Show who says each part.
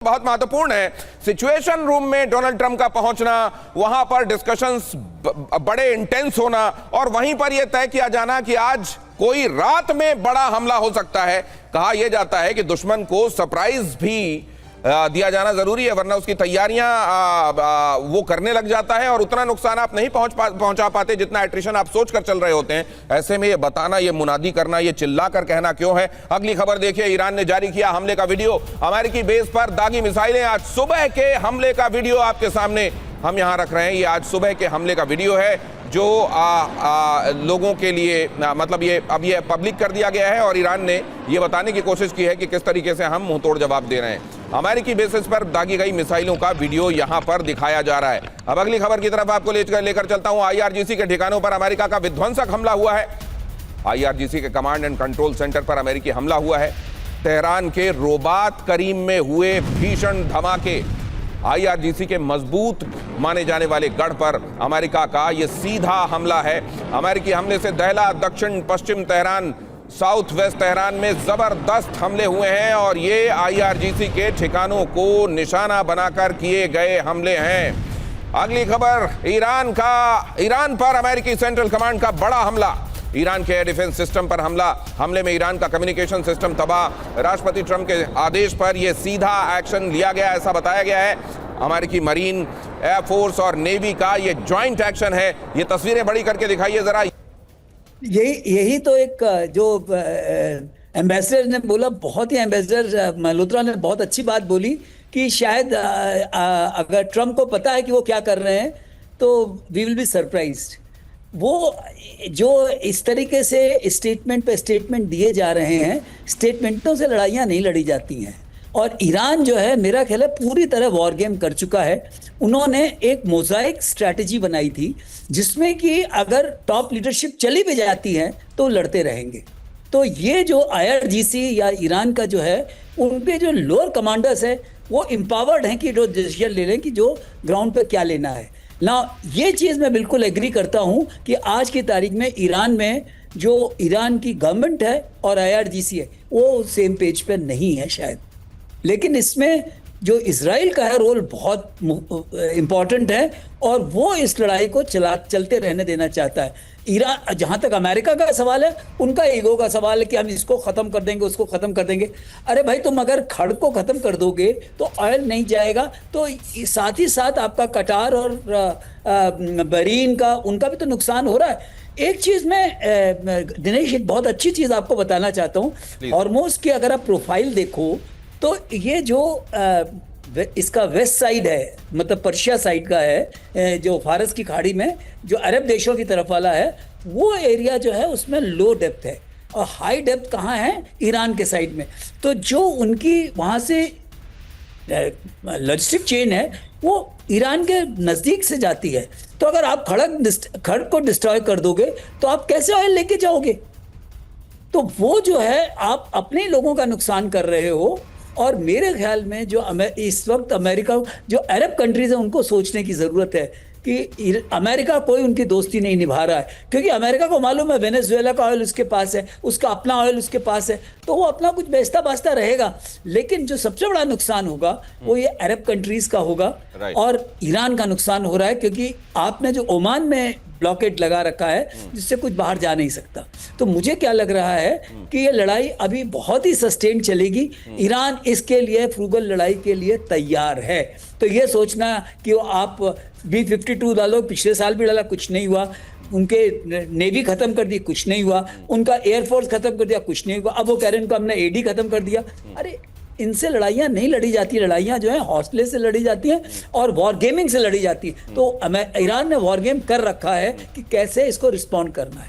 Speaker 1: बहुत महत्वपूर्ण है। सिचुएशन रूम में डोनाल्ड ट्रंप का पहुंचना, वहां पर डिस्कशंस बड़े इंटेंस होना और वहीं पर यह तय किया जाना कि आज कोई रात में बड़ा हमला हो सकता है। कहा यह जाता है कि दुश्मन को सरप्राइज भी दिया जाना जरूरी है, वरना उसकी तैयारियां वो करने लग जाता है और उतना नुकसान आप नहीं पहुंचा पाते जितना एट्रिशन आप सोच कर चल रहे होते हैं। ऐसे में ये बताना, ये मुनादी करना, ये चिल्ला कर कहना क्यों है। अगली खबर देखिए, ईरान ने जारी किया हमले का वीडियो। अमेरिकी बेस पर दागी मिसाइलें। आज सुबह के हमले का वीडियो आपके सामने हम यहां रख रहे हैं। ये आज सुबह के हमले का वीडियो है जो लोगों के लिए मतलब ये पब्लिक कर दिया गया है और ईरान ने ये बताने की कोशिश की है कि किस तरीके से हम मुंहतोड़ जवाब दे रहे हैं। अमेरिकी बेसिस पर दागी गई मिसाइलों का वीडियो यहां पर दिखाया जा रहा है। अब अगली खबर की तरफ आपको लेकर चलता हूं। आईआरजीसी के ठिकानों पर अमेरिका का विध्वंसक हमला हुआ है। आईआरजीसी के कमांड एंड कंट्रोल सेंटर पर अमेरिकी हमला हुआ है। तेहरान के रोबात करीम में हुए भीषण धमाके। आईआरजीसी के मजबूत माने जाने वाले गढ़ पर अमेरिका का यह सीधा हमला है। अमेरिकी हमले से दहला दक्षिण पश्चिम तेहरान, साउथ वेस्ट तेहरान में जबरदस्त हमले हुए हैं और ये आईआरजीसी के ठिकानों को निशाना बनाकर किए गए हमले हैं। अगली खबर, ईरान पर अमेरिकी सेंट्रल कमांड का बड़ा हमला। ईरान के एयर डिफेंस सिस्टम पर हमले में ईरान का कम्युनिकेशन सिस्टम तबाह। राष्ट्रपति ट्रंप के आदेश पर यह सीधा एक्शन लिया गया, ऐसा बताया गया है। अमेरिकी मरीन, एयरफोर्स और नेवी का यह जॉइंट एक्शन है। ये तस्वीरें बड़ी करके दिखाइए जरा।
Speaker 2: यही तो एक जो एम्बेसडर ने बोला, बहुत ही एम्बेसडर मल्होत्रा ने बहुत अच्छी बात बोली कि शायद अगर ट्रम्प को पता है कि वो क्या कर रहे हैं तो वी विल बी सरप्राइज्ड। वो जो इस तरीके से स्टेटमेंट पे स्टेटमेंट दिए जा रहे हैं, स्टेटमेंटों से लड़ाइयाँ नहीं लड़ी जाती हैं। और ईरान जो है, मेरा ख्याल है पूरी तरह वॉर गेम कर चुका है। उन्होंने एक मोज़ाइक स्ट्रैटेजी बनाई थी जिसमें कि अगर टॉप लीडरशिप चली भी जाती है तो लड़ते रहेंगे। तो ये जो आईआरजीसी या ईरान का जो है, उनके जो लोअर कमांडर्स है वो एम्पावर्ड हैं कि जो डिसीजन ले लें कि जो ग्राउंड पे क्या लेना है ना। ये चीज़ मैं बिल्कुल एग्री करता हूँ कि आज की तारीख में ईरान में जो ईरान की गवर्नमेंट है और आईआरजीसी है वो सेम पेज पे नहीं है शायद। लेकिन इसमें जो इजराइल का है रोल बहुत इम्पॉर्टेंट है और वो इस लड़ाई को चलते रहने देना चाहता है। ईरान, जहाँ तक अमेरिका का सवाल है, उनका ईगो का सवाल है कि हम इसको ख़त्म कर देंगे, उसको ख़त्म कर देंगे। अरे भाई, तुम अगर खड़ को ख़त्म कर दोगे तो ऑयल नहीं जाएगा, तो साथ ही साथ आपका कटार और बहरीन का, उनका भी तो नुकसान हो रहा है। एक चीज़ मैं दिनेश, एक बहुत अच्छी चीज़ आपको बताना चाहता हूँ। हॉर्मोज की अगर आप प्रोफाइल देखो तो ये जो इसका वेस्ट साइड है, मतलब पर्शिया साइड का है, जो फारस की खाड़ी में जो अरब देशों की तरफ वाला है, वो एरिया जो है उसमें लो डेप्थ है और हाई डेप्थ कहाँ है? ईरान के साइड में। तो जो उनकी वहाँ से लॉजिस्टिक चेन है वो ईरान के नज़दीक से जाती है। तो अगर आप खड़क को डिस्ट्रॉय कर दोगे तो आप कैसे ऑयल लेके जाओगे? तो वो जो है, आप अपने लोगों का नुकसान कर रहे हो। और मेरे ख्याल में जो इस वक्त अमेरिका, जो अरब कंट्रीज है, उनको सोचने की ज़रूरत है कि अमेरिका कोई उनकी दोस्ती नहीं निभा रहा है, क्योंकि अमेरिका को मालूम है वेनेजुएला का ऑयल उसके पास है, उसका अपना ऑयल उसके पास है, तो वो अपना कुछ बेचता बाचता रहेगा। लेकिन जो सबसे बड़ा नुकसान होगा वो ये अरब कंट्रीज का होगा और ईरान का नुकसान हो रहा है, क्योंकि आपने जो ओमान में ब्लॉकेट लगा रखा है जिससे कुछ बाहर जा नहीं सकता। तो मुझे क्या लग रहा है कि ये लड़ाई अभी बहुत ही सस्टेन चलेगी। ईरान इसके लिए, फ्रूगल लड़ाई के लिए तैयार है। तो ये सोचना कि आप B-52 डालो, पिछले साल भी डाला, कुछ नहीं हुआ। उनके नेवी खत्म कर दी, कुछ नहीं हुआ। उनका एयरफोर्स खत्म कर दिया, कुछ नहीं हुआ। अब वो कह रहे हैं इनको हमने एडी खत्म कर दिया। अरे, इनसे लड़ाइयाँ नहीं लड़ी जाती। लड़ाइयाँ जो है हौसले से लड़ी जाती हैं और वॉर गेमिंग से लड़ी जाती है। तो ईरान ने वॉर गेम कर रखा है कि कैसे इसको रिस्पॉन्ड करना है।